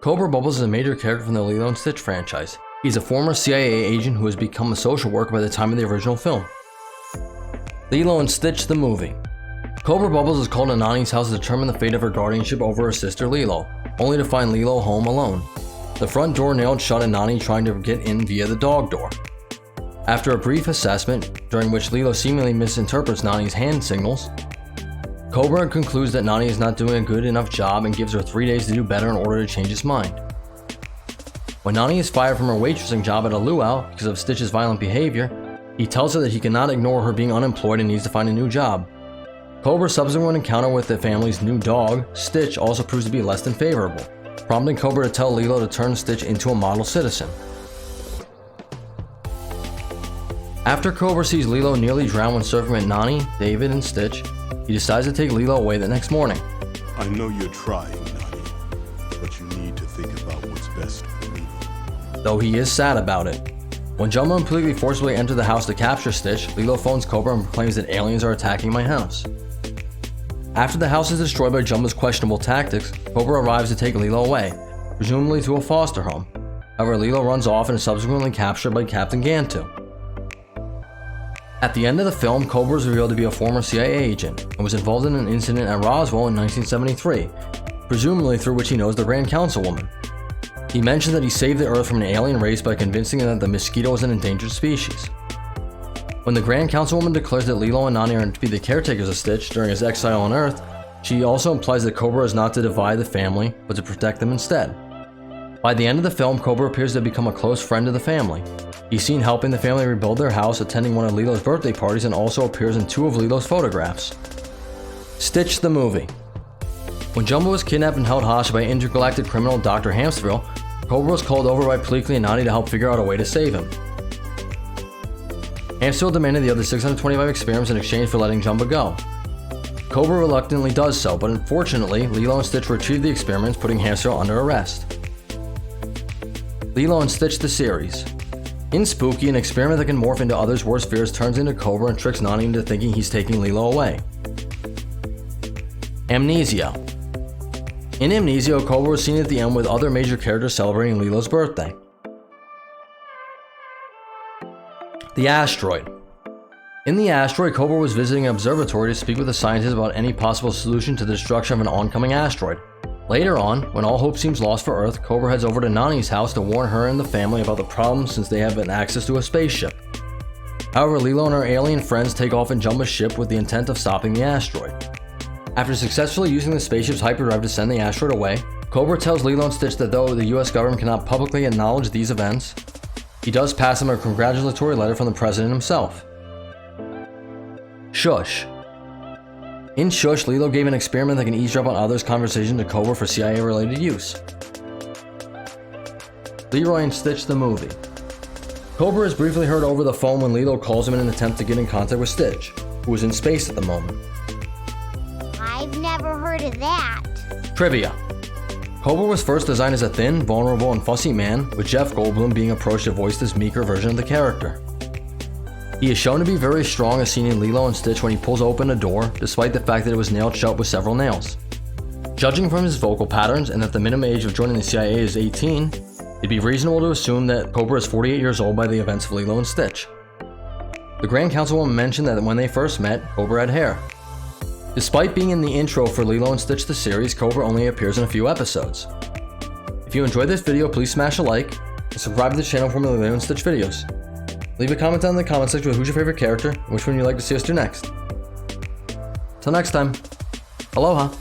Cobra Bubbles is a major character from the Lilo and Stitch franchise. He's a former CIA agent who has become a social worker by the time of the original film. Lilo and Stitch the movie. Cobra Bubbles is called to Nani's house to determine the fate of her guardianship over her sister Lilo, only to find Lilo home alone. The front door nailed shut and Nani trying to get in via the dog door. After a brief assessment, during which Lilo seemingly misinterprets Nani's hand signals, Cobra concludes that Nani is not doing a good enough job and gives her 3 days to do better in order to change his mind. When Nani is fired from her waitressing job at a luau because of Stitch's violent behavior, he tells her that he cannot ignore her being unemployed and needs to find a new job. Cobra's subsequent encounter with the family's new dog, Stitch, also proves to be less than favorable, prompting Cobra to tell Lilo to turn Stitch into a model citizen. After Cobra sees Lilo nearly drown when surfing with Nani, David, and Stitch, he decides to take Lilo away the next morning. I know you're trying, Nani, but you need to think about what's best for me. Though he is sad about it. When Jumbo and Completely forcibly enter the house to capture Stitch, Lilo phones Cobra and proclaims that aliens are attacking my house. After the house is destroyed by Jumbo's questionable tactics, Cobra arrives to take Lilo away, presumably to a foster home. However, Lilo runs off and is subsequently captured by Captain Gantu. At the end of the film, Cobra is revealed to be a former CIA agent and was involved in an incident at Roswell in 1973, presumably through which he knows the Grand Councilwoman. He mentioned that he saved the Earth from an alien race by convincing them that the mosquito is an endangered species. When the Grand Councilwoman declares that Lilo and Nani are to be the caretakers of Stitch during his exile on Earth, she also implies that Cobra is not to divide the family, but to protect them instead. By the end of the film, Cobra appears to have become a close friend of the family. He's seen helping the family rebuild their house, attending one of Lilo's birthday parties, and also appears in 2 of Lilo's photographs. Stitch the movie. When Jumbo was kidnapped and held hostage by intergalactic criminal Dr. Hamsterville, Cobra was called over by Pleakley and Nani to help figure out a way to save him. Hamsterville demanded the other 625 experiments in exchange for letting Jumbo go. Cobra reluctantly does so, but unfortunately, Lilo and Stitch retrieve the experiments, putting Hamsterville under arrest. Lilo and Stitch the series. In Spooky, an experiment that can morph into others' worst fears turns into Cobra and tricks Nani into thinking he's taking Lilo away. Amnesia. In Amnesia, Cobra was seen at the end with other major characters celebrating Lilo's birthday. The Asteroid. In The Asteroid, Cobra was visiting an observatory to speak with the scientists about any possible solution to the destruction of an oncoming asteroid. Later on, when all hope seems lost for Earth, Cobra heads over to Nani's house to warn her and the family about the problems since they have access to a spaceship. However, Lilo and her alien friends take off in Jumbo's ship with the intent of stopping the asteroid. After successfully using the spaceship's hyperdrive to send the asteroid away, Cobra tells Lilo and Stitch that though the US government cannot publicly acknowledge these events, he does pass them a congratulatory letter from the president himself. Shush. In Shush, Lilo gave an experiment that can eavesdrop on others' conversation to Cobra for CIA-related use. Leroy and Stitch the movie. Cobra is briefly heard over the phone when Lilo calls him in an attempt to get in contact with Stitch, who is in space at the moment. I've never heard of that. Trivia. Cobra was first designed as a thin, vulnerable, and fussy man, with Jeff Goldblum being approached to voice this meeker version of the character. He is shown to be very strong as seen in Lilo and Stitch when he pulls open a door, despite the fact that it was nailed shut with several nails. Judging from his vocal patterns and that the minimum age of joining the CIA is 18, it'd be reasonable to assume that Cobra is 48 years old by the events of Lilo and Stitch. The Grand Councilwoman mentioned that when they first met, Cobra had hair. Despite being in the intro for Lilo and Stitch the series, Cobra only appears in a few episodes. If you enjoyed this video, please smash a like, and subscribe to the channel for more Lilo and Stitch videos. Leave a comment down in the comment section with who's your favorite character and which one you'd like to see us do next. Till next time, aloha!